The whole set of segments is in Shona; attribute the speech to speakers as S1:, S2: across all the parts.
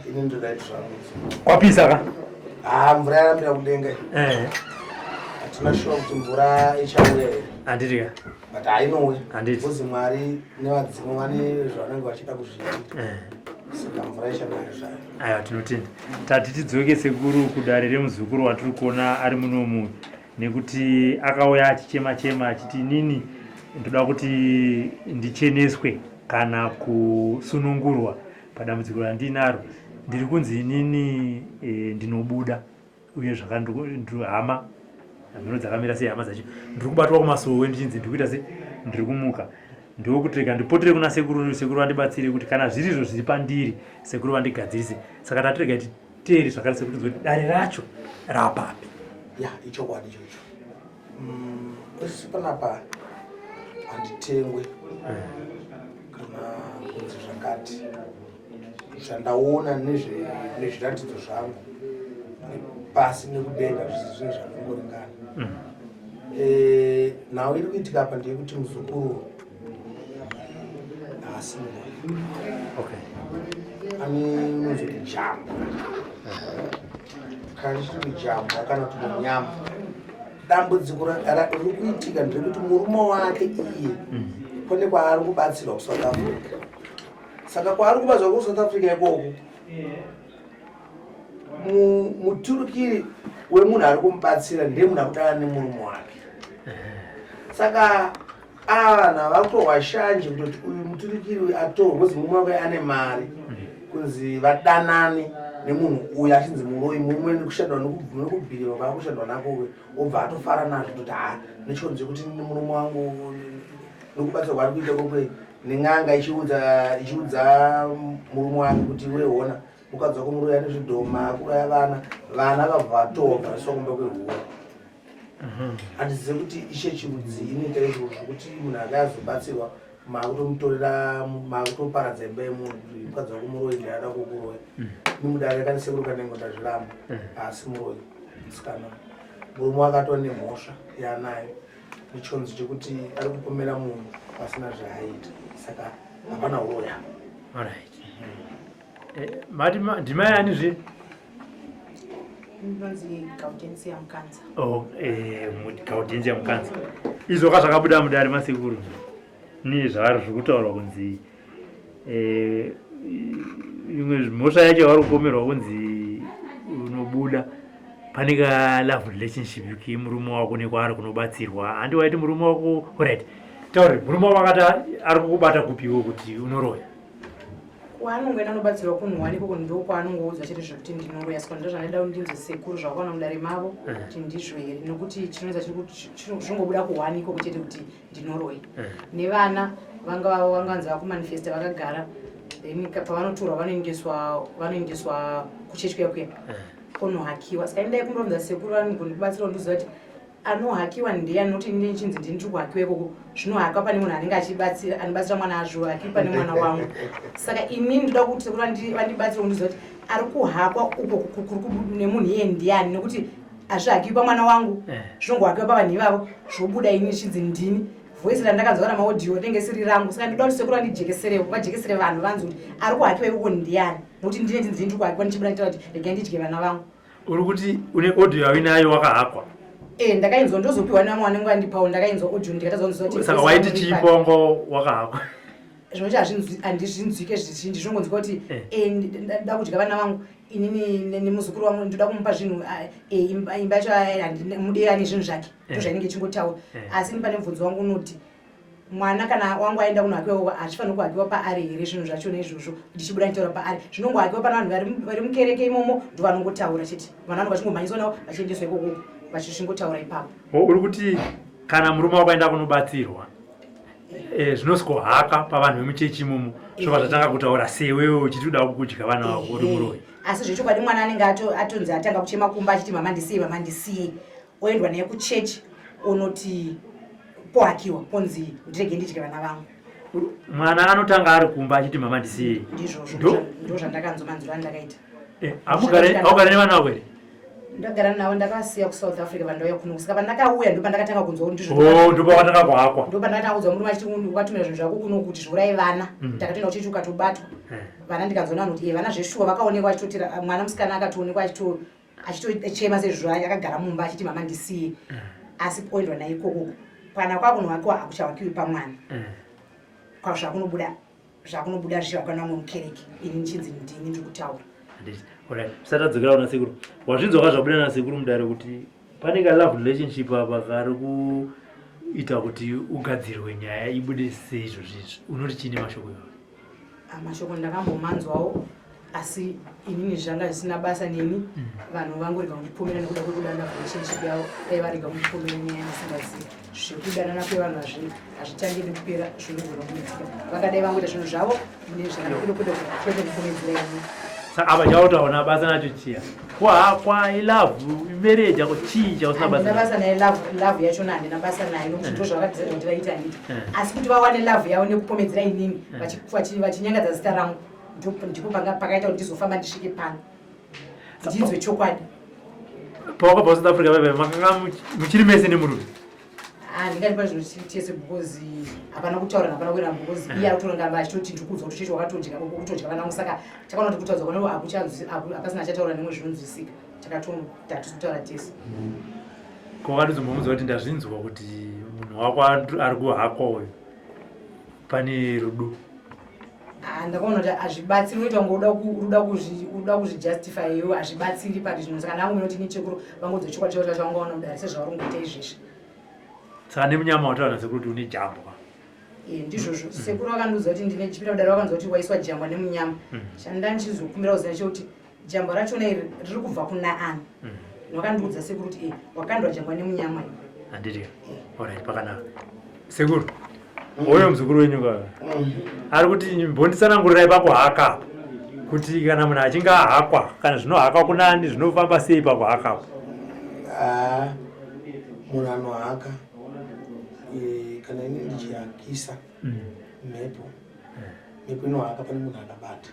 S1: ini ndodai zvangu
S2: kwapisa ka
S1: mvura yaramira kudenga hatina shuwa kuti mvura ichauya here
S2: handiti ka
S1: but hainouya
S2: handiti
S1: kuzi Mwari nevadzimu vane zvavanenge vachida kuzviita saka mvura ichanaya zvayo.
S2: aiwa tinotenda tati tidzoke Sekuru kudare remuzukuru watiri kuona ari munomu nekuti akauya achichema achiti inini ndoda kuti ndicheneswe kana kusunungurwa padambudziko randinaro. Ndiri kunzi inini ndinobuda uye hama mhino dzakamira sei hama dzacho ndiri kubatwa kumasowe ndichinzi ndikuita sei ndiri kumuka ndokuti rega ndipotere kuna Sekuru vandibatsire kuti kana zviri izvo zviri pandiri Sekuru vandigadzirise. Saka tatirega titere zvakare Sekuru kuti dare racho rapapi.
S1: Ya ichokwadi ichocho esi panapa handitengwe kana kunzi zvakati zvandaona nezviratidzo zvangu pasi nekudenga zvisi zvinhu zvakangoringana. Nhau iri kuitika apa ndeyekuti muzukuru haasi ani unonzoti jambo kana chiri jambo kana kuti munyama. Dambudziko riri kuitika nderekuti murume wake iye kune kwaari kubatsirwa kuSouth Africa. Saka kwaari kubatsirwa kuSouth Africa ikoko muturukiri wemunhu ari kumubatsira ndiye munhu akudana nemurume wake. Saka vanhu vari kutorwa shanje kutoti uyu muturukiri uyu atorwa kuzi murume wake ane mari kunzi vadanane nemunhu uyu achinzi muroyi mumwe nekushandwa nekubhiriwa kana kushandwa nako obva atofara nazvo kuti nechonzi kuti murume wangu nekubatsirwa kwari kuita kokwe nen'anga ichiudza murume wake kuti weona mukadzi wako muroyi ane zvidhoma kuraya vana vabva vatorwa vaiswa kumba kwehuwa. Handizive kuti ishe chirudzi inoita izvozvo kuti munhu akazobatsirwa makutomutorera makutoparadza imba yemunhu kuti mukadzi wako muroyi ndiada kukuroya. Nimudare kana Sekuru Kanengo ndazviramba asi muroyi musikana murume wakatova nemhosva yaanayo nechonzi chekuti ari kupomera munhu pasina zvaaita saka hapana uroya.
S2: Mati ndimai ani zve
S3: inonzi Gaudensi yaMukanza.
S2: Gaudensi yaMukanza izvoka zvakabuda mudare maSekuru ni zvavari zvikutaurwa kunzi imwe mhosva yacho vari kupomerwa kunzi unobuda pane ka love relationship kemurume wako nekwaari kunobatsirwa. Handi waiti murume wako right tauri murume wako akati ari kukubata kupiwo kuti unoroya
S3: kwaanongoenda anobatsirwa kunhuwaniko ndo kwaanongoudza chete zvekuti ndinoroya. Saka ndo zvanoda kuti ndinzi Sekuru zvakaona mudare mavo kuti ndizvo here nokuti chinoedza zvinongobuda kuhwaniko kuchete kuti ndinoroya. Nevana vanganzi vakumanifesta vakagara pavanotorwa vanoendeswa kuchechi kuya onohakiwa. Saka ndai kundoronza Sekuru vanondibatsira kundiziva kuti anohakiwa ndiani noti ine chinzi ndini ndiri kuhakiwa ikoko zvinohakiwa pane munhu anenge anobatsira mwana azvo haki pane mwana wangu. Saka inini ndoda kuti Sekuru vandibatsira kundiziva kuti ari kuhakwa uko nemunhu iye ndiani nokuti hazvihakiwi pamwana wangu zvinongohakiwa pavanhu ivavo zvobuda inini chinzi ndini voisi randakanzwa kana maodhiyo rinenge siri rangu. Saka ndoda kuti Sekuru vajekesere vanhu vanzi kuti ari kuhakiwa ikoko ndiani nokuti ndine chinzi ndiri kuhakiwa ndichibuda nditaura kuti regai ndidye vana vangu.
S2: uri kuti une audio yawinayo wakahakwa?
S3: Ndakainzwa ndozopiwa namwe wanenge andipawo ndakainzwa audio ndikatadza kuti
S2: saka waiti chipongo wakahakwa
S3: zvinochi handizvinzwike zvizhinji zvinongonzwa kuti ndoda kudya vana vangu inini nemuzukuru wangu ndoda kumupa zvinhu imba yacho mudera nezvinhu zvake ndozvainenge chingotaura. Asi ni pane mubvunzo wangu unoti mwana kana wangu aenda kunohakiwa hachifaniri kuhakiwa paari here zvinhu zvacho neizvozvo ndichibuda nditaura paari zvinongohakiwa pana vanhu vari mukereke imomo ndo vanongotaura chete vana vanhu vachingomhanyiswa navo vachiendeswa ikoko vachisvingotaura ipapo.
S2: Uri kuti kana murume wako aenda kunobatsirwa zvinosikohaka pavanhu vemuchechi imomo zvobva zvatanga kutaura sewewo uchiti uda kudya vana vako uri muroyi.
S3: Asi zvechokwadi mwana anenge atonzi atanga kuchema kumba achiti mama ndisiyei oendwa naye kuchechi onoti pohakiwa ponzi ndirege ndidye vana vangu.
S2: Mwana anotanga ari kumba achiti mama ndisiyei
S3: ndizvozvo ndo zvandakanzwa manzuro andakaita.
S2: Haugare nevana vako here?
S3: ndagara navo ndakasiya kuSouth Africa vandauya kuno saka pandakauya ndo pandakatanga kunzwa kuti
S2: ndo pakatanga kuhakwa
S3: ndo pandakatanga kunzwa murume achiti ukatumira zvinhu zvako kuno kuti zviurai vana takatoenda kuchechi ukatobatwa vana ndikanzwa nanu kuti vana zveshuwa vakaonekwa achitotira mwana musikana akatoonekwa achitochema sezvo akagara mumba achiti mama ndisiye asi poendwa naye ikoko kana kwakuno hako akuchawakiwi pamwana zvakunobuda zvichivakana mukereke ini nichinzi ndini ndiri kutaura
S2: tisatadzokera kuna Sekuru wazvinzwa zvabuda naSekuru mudare kuti panenge love relationship apa kari kuita kuti ugadzirwe nyaya ibude seizvo zvizvi unoti chini mashoko iwayo?
S3: Mashoko ndakambomanzwawo asi inini zvanga zvisina basa neni vanhu vangorega kundipomera nekuda kwekuda love relationship yavo dai varega kundipomera nyaya ndisingazivi zvekudanana kwevanhu hazvitangi nekupera zvinogona kuitika vangadai vangoita zvinhu zvavo kwete kupomedzera ini
S2: saka apa chautaona basa nacho chiya kuhakwa ilove imereji ako chii chausina basa
S3: basa naye love yacho handina basa naye nokuti ndo zvavakadzira kuti vaite handiti asi kuti vawane love yavo nekupomedzera inini vachinyangadza zita rangu ndipo pakaita kuti ndizofamba ndisvike pano ndinzwe chokwadi
S2: pawakabva kuSouth Africa vaive makanga muchiri mese nemurume
S3: ndingatipa zvinhu tese because hapana kutaura hapana kuenda because iye akutorangamba achitoti ndikudzwa kuti chechi wakatodya kutodya vanangu saka takaona kuti kutaudza kwano hapasina achataura nemwe zvinonzwisika takatati kutaura tese
S2: kwakatizombomudza kuti ndazvinzwa kuti munhu wako ari kuhakwa uyu pane rudo
S3: ndakaona kuti hazvibatsiri unoita ngoda kuzvijustify iwo hazvibatsiri pati zvinhu saka ndangu minoti nichekuru vangodza chokwadi chavo chavangaona kudari sezvavari kungoita izvezvi
S2: saka nemunyama wataura naSekuru kuti une jambwa
S3: ndizvozvo Sekuru vakandiudza kuti ndine chipira kudari vakanzwa kuti waiswa jambwa nemunyama chandanga ndichizokumbira kuziva chekuti jambwa rachona iri riri kubva kuna ani vakandiudza Sekuru kuti wakandwa jambwa nemunyama iyo
S2: handiti alright pakanaka Sekuru oyo muzukuru wenyu ka ari kuti mbonditsanangururai pakuhaka kuti kana munhu achinge ahakwa kana zvinohaka kunani zvinofamba sei pakuhakapo
S1: munhu anohaka kana ini ndichihakisa mhepo inohaka pane munhu akabata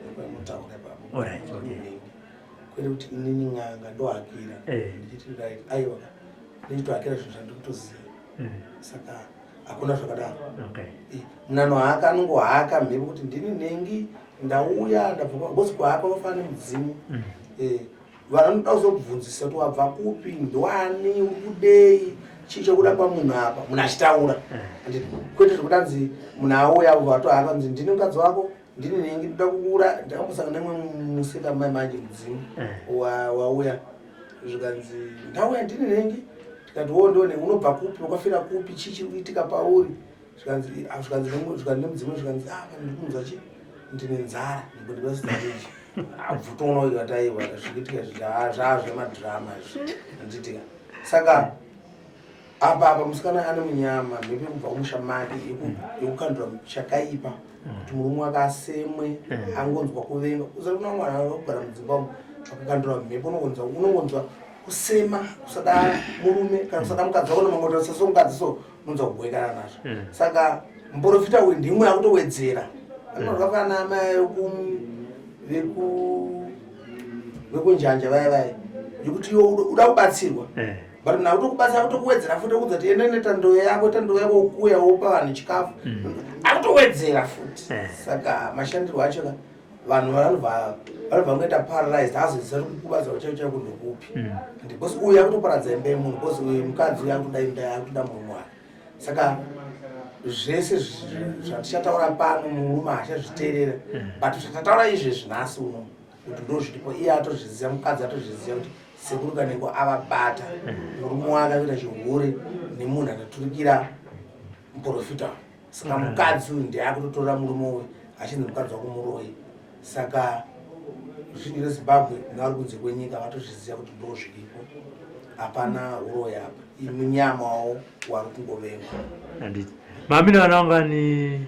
S1: mhepo inotaura ipapo kwete kuti inini n'anga ndohakira ndichiti right aiwa ndichitohakira zvinhu zvandiri kutoziva saka hakuna zvakadaro munhu anohaka anongohaka mhepo kuti ndini nhengi ndauya ndabva bosi kuhaka wafana nemudzimu vanhu vanoda kuzobvunzisa kuti wabva kupi ndwani urikudei chii chokuda pamunhu apa munhu achitaura kwete zvekutanzi munhu auya vatohaka nzi ndini mukadzi wako ndini nhengi ndoda kukura ndakambosangana nemwe musika mai manje mudzimu wauya zvikanzi ndauya ndini nhengi tikati ndone unobva kupi wakafira kupi chii chiri kuitika pauri zvikanzi nemudzimu zvikanzi ndikunzwa chi ndine nzara ndibodibasitareji abvutoona ikataiwa zvikuitika zvazvemadhirama zvanditika saka apa musikana ane munyama mhepo yekubva kumusha make yekukandura chakaipa kuti murume wake asemwe angonzwa kuvenga uzari kuna mwana akugara mudzimba akakandura mhepo unongonzwa kusema kusada murume kana kusada mukadzi wako nomangota seso mukadzi so unonzwa kugwekana nazvo saka muprofita uyu ndimwe akutowedzera anorwafana amai vekunjanja vai yekuti iwe uda kubatsirwa but na utokubatsira akutokuwedzera futi okudza kuti ende netando yako ukuya wopa vanhu chikafu akutowedzera futi saka mashandirwo acho vanhu vanobva ngoita paralyzed azozisa kuti kubatsira chaicho chaicho ndokupi because uyu akutoparadza imba yemunhu because mukadzi uyu akutoda imba akutoda murume wake saka zvese zvaticataura pano murume hachazviteerera but zvatataura izvezvi nhasi uno kuti ndo zviripo iye atozviziva mukadzi atozviziva kuti Sekuru Kanengo avabata murume wake akuita chihure nemunhu anoturikira muprofita saka mukadzi uyu ndiye akutotora murume uyu achinzi mukadzi wako muroyi saka zvinhu reZimbabwe navari kunze kwenyika vatozviziva kuti ndo zviripo hapana uroyi apa munyamawo wari kungovengwa
S2: handiti mami nevana vangani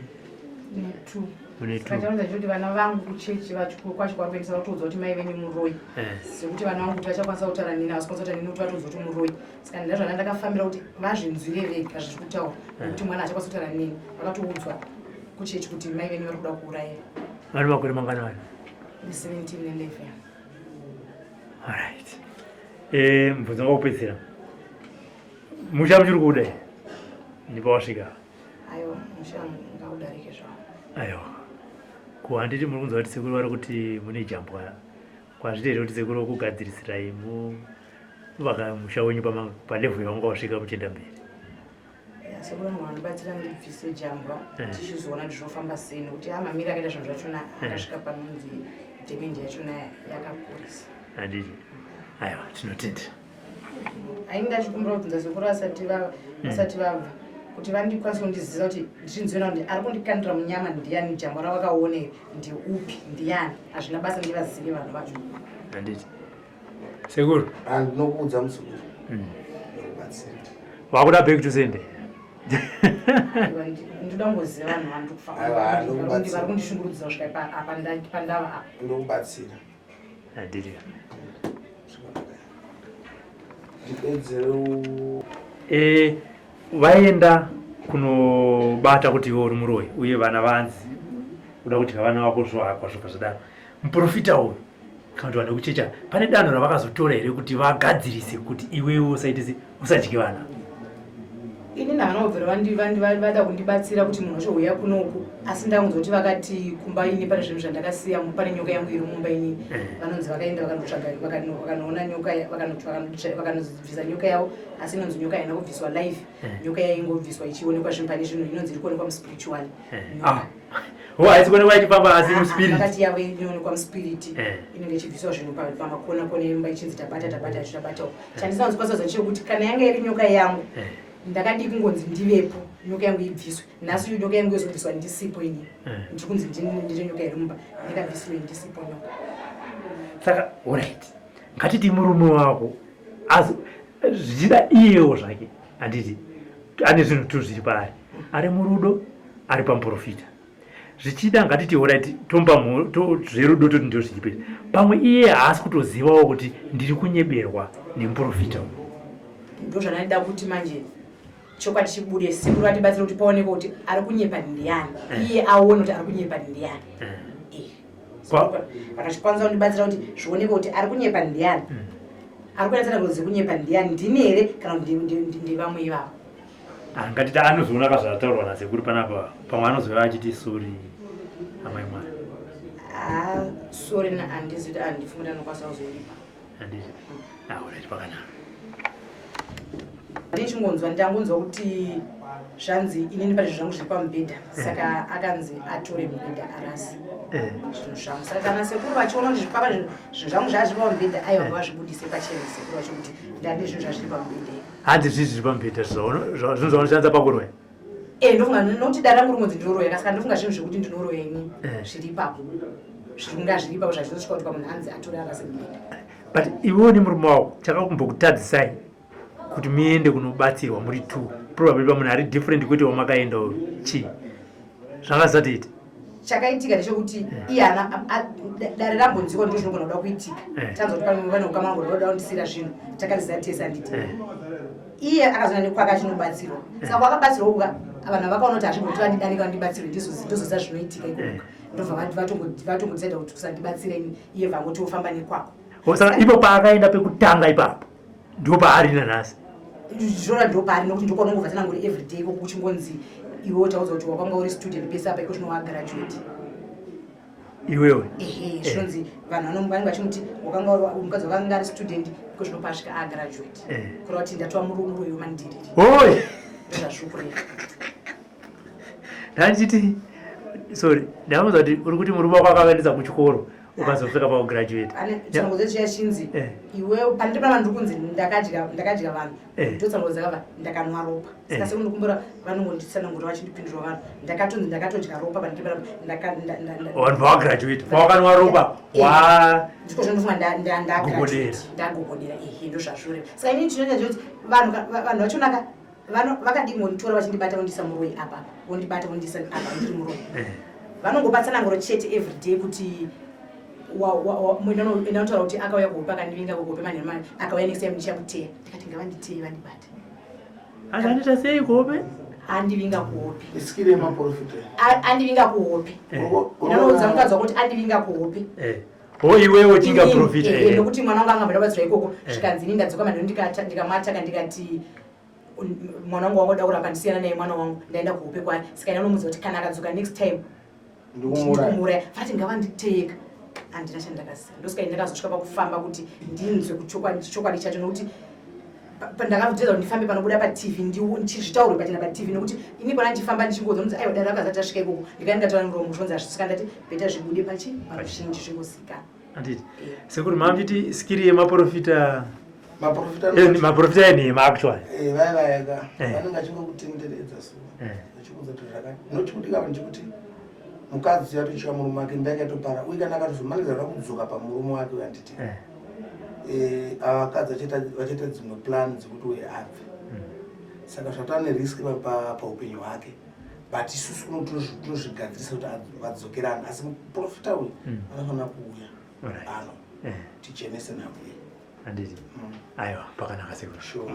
S3: Sakachaunza kuti vana vangu kuchechi kwacho kwakuendesa kutodza kuti mai venyu muroyi sekuti vana vangu kuti vachakwanisa kutaura neni hasikwanisa kutaura neni kuti vatodza kuti muroyi saka ndazvana ndakafambira kuti vazvinzwire vega zviri kutaura nekuti mwana hachakwanisa kutaura neni vakatoudzwa kuchechi kuti mai venyu vari kuda kuurayira
S2: vari makore mangani vari
S3: 17 and 11
S2: alright Mubvunzo wakupedzisira. Musha muchiri kuda ndipawasvika.
S3: Aiwa, musha ngaudarike zvawo.
S2: Aiwa. Kuhanditi muri kunzwa kuti Sekuru vari kuti mune jambwa. Kwazvitete kuti Sekuru kugadzirisirayi muvaka musha wenyu palevhu yawanga wasvika muchienda mberi.
S3: Sekuru anobatsira ndibvise jambwa tichizoona kuti zvinofamba sei nekuti amamiri akaita zvinhu zvachona akasvika panonzi dhemendi yachona yakakurisa.
S2: Handiti. Aiwa, tinotenda.
S3: Ainda chikumbira kubvunza Sekuru asati vabva kuti vandikwanisa kundiziva kuti ndichinzwena kuti ari kundikandira munyama ndiani, jambwa ravakaone ndiupi, ndiani. Hazvina basa ndivazive vanhu vacho.
S2: Handiti. Sekuru.
S1: Ndinokuudza Musekuru.
S2: Wakuda back to sende.
S3: Ndoda ngoziva vanhu vandikufavari kundishungurudza kusvika pandava apa.
S1: Ndokubatsira.
S2: Handiti. Vaenda kunobata kuti iwe uri muroyi uye vana vanzi kuda kuti vana vako zvakwa zvodaro. Muprofita uyu kana kuti vanhu vekuchecha pane danho ravakazotora here kuti vagadzirise kuti iwewe usadye vana?
S3: Ini navana vobvera vada kundibatsira kuti munhu wacho uya kunoku, asi ndakunzwa kuti vakati kumba ini pane zvinhu zvandakasiya, pane nyoka yangu iri mumba ini. Vanonzi vakaenda vakanotsvaga vakanoona nyoka, vakanobvisa nyoka yavo, asi inonzi nyoka haina kubviswa live. Nyoka yaingobviswa ichionekwa zvinhu pane zvinhu, inonzi iri kuonekwa muspiritual.
S2: Haisi kuonekwa ichifamba asi muspirit.
S3: Vakati yavo inoonekwa muspirit. Inenge ichibviswa zvinhu pamakona kona emba ichinzi tabata zvitabatawo. Chandisingazokwanisa kuti kana yanga iri nyoka yangu ndakadi kungonzi ndivepo nyoka yangu ibviswe. Nhasi nyoka yangu yozobviswa ndisipo ini. Ndiri kunzi ndiri nyoka iri mumba, ndikabviswe ndisipo nyoka.
S2: Saka alright, ngatiti murume wako zvichida iyewo zvake, handiti ane zvinhu tu zviri paari, ari murudo, ari pamuprofita. Zvichida ngatiti alright, tomba zverudo toti ndio zvichipedza. Pamwe iye haasi kutozivawo kuti ndiri kunyeberwa nemuprofita.
S3: Ndo zvandida kuti manje chokwadi chibude, Sekuru atibatsira kuti paonekwe kuti ari kunyepa ndiani, iye aone kuti ari kunyepa ndiani. Vakachikwanisa kundibatsira kuti zvionekwe kuti ari kunyepa ndiani, ari kuratidza kuti kunyepa ndiani, ndini here kana kuti ndivamwe ivavo.
S2: Ngatiti anozoona kazvataurwa naSekuru panapa, pamwe anozova achiti sori amai mwari.
S3: Sori handiziti handifungira anokwanisa kuzoipa.
S2: Handiti. Alright, pakanaka.
S3: Ndichingonzwa ndangonzwa kuti zvanzi inini pane zvinhu zvangu zviri pamubhedha, saka akanzi atore mubhedha arasi zvinhu zvangu. Saka kana Sekuru vachiona kuti zvipapa zvinhu zvangu zvazviri pamubhedha, aiwa ngavazvibudise pachena Sekuru vacho kuti ndade zvinhu zvazviri pamubhedha.
S2: Handi zviri pamubhedha zvinhu zvaunoshandisa pakuroya?
S3: Ndofunga nokuti dada rangu rinonzi ndinoroya, saka ndofunga zvinhu zvekuti ndinoroya ini zviri ipapo, zvinga zviri ipapo zvazvinosvika kuti pamunhu anzi atore arasi mubhedha.
S2: But iwewo nemurume wako chakakumbokutadzisai kuti muende kunobatsirwa muri two, probably pamunhu ari different kwete wamakaenda chii zvangazatoita?
S3: Chakaitika ndechekuti iye dare rambonziko ndo zvinogona kuda kuitika. Tanzwa kuti pane ukama wangu ndoda kundisira zvinhu, takazisa tese handiti. Iye akazoenda nekwake achinobatsirwa. Saka wakabatsirwa uka vanhu vakaona kuti hazvigoti vandidanika vandibatsirwe ndizozviza zvinoitika ikoko. Ndobva vatongodzenda kuti kusandibatsira iye vangoti wofamba nekwako.
S2: Saka ipo paakaenda pekutanga ipapo ndipo paari nanhasi.
S3: Zvona ndo paari nokuti ndokona ngovhadzana ngori everyday ikoko kuchingonzi iwe utaudza kuti wakanga uri student pese apa iko zvinowa graduate.
S2: Iwewe?
S3: Zvinonzi vanhu vanenge vachimuti mukadzi wakanga ari student iko zvinopa asvika agraduate. Kureva kuti ndatova muroyi wemandiriri.
S2: Oi!
S3: Ndozvazvokureva.
S2: Ndachiti sorry, ndamudza kuti uri kuti murume wako akaendesa kuchikoro ukazofika pakugraduate.
S3: Tsangodze chiyachinzi iwe pandiri pana ndiri kunzi ndakadya vanhu ndotsangodze kava ndakanwa ropa. Saka Sekuru ndikumbura vanongonditsanangura vachindipindura vanhu ndakatonzi ndakatodya ropa pandiri pana
S2: vanhu vagraduate vakanwa ropa
S3: ndiko zvinofunga ndagogodera ndo zvazvoreva. Saka inini ndinoita kuti vanhu vachonaka vakadingonditora vachindibata vondisa muroyi apa vondibata vondisa apa ndiri muroyi. Vanongobatsanangura chete everyday kuti inotaura kuti akauya kuhope akandivinga kuhope manhemani akauya next time ndichamuteya ndikati ngavanditei vandibate.
S2: Azvandiita sei kuhope?
S3: Andivinga kuhope.
S1: Isikire yemaprofita.
S3: Andivinga kuhope. Ndinoudza mukadzi wako kuti andivinga kuhope.
S2: iwewe tingaprofita here
S3: nokuti mwana wangu anga ndabatsira ikoko zvikanzi ini ndadzoka mando ndikamwataka ndikati mwana wangu wangoda kurapa ndisiyana naye mwana wangu ndaenda kuupe kwaari saka ina unomudza kuti kana akadzoka next time ndikumuraya fati ngava nditeka handina chandakasiya ndosika ndakazosvika pakufamba kuti ndinzwe chokwadi chacho nokuti ndakazotedza kuti ndifambe panobuda patv ndichizvitaure pachena patv nokuti ini pana ndichifamba ndichingodza noti aiwa dada akazati asvika ikoko ndikani ndataura muromo zvonzi azvisika ndati bheta zvibude pazhinji zvingosikana
S2: anditi Sekuru mamviti skiri yemaprofita
S1: maprofita
S2: enhema actually
S1: vaivayaka vanenge achingokutenderedza suwa achikuudza kuti zvakati nochikudikava ndechikuti mukadzi yatochiva murume wake imba yakatopara uye kana akatozomaniza kuda kudzoka pamurume wake wanditi ava vakadzi vachiita dzimwe plan dzekuti uye abve saka zvatava neriski paupenyu hwake but isusu tinozvigadzirisa kuti vadzokerana asi muprofita uyu anofanira kuuya ano tichenese nakuye
S2: anditi aiwa pakanaka Sekuru
S1: sure.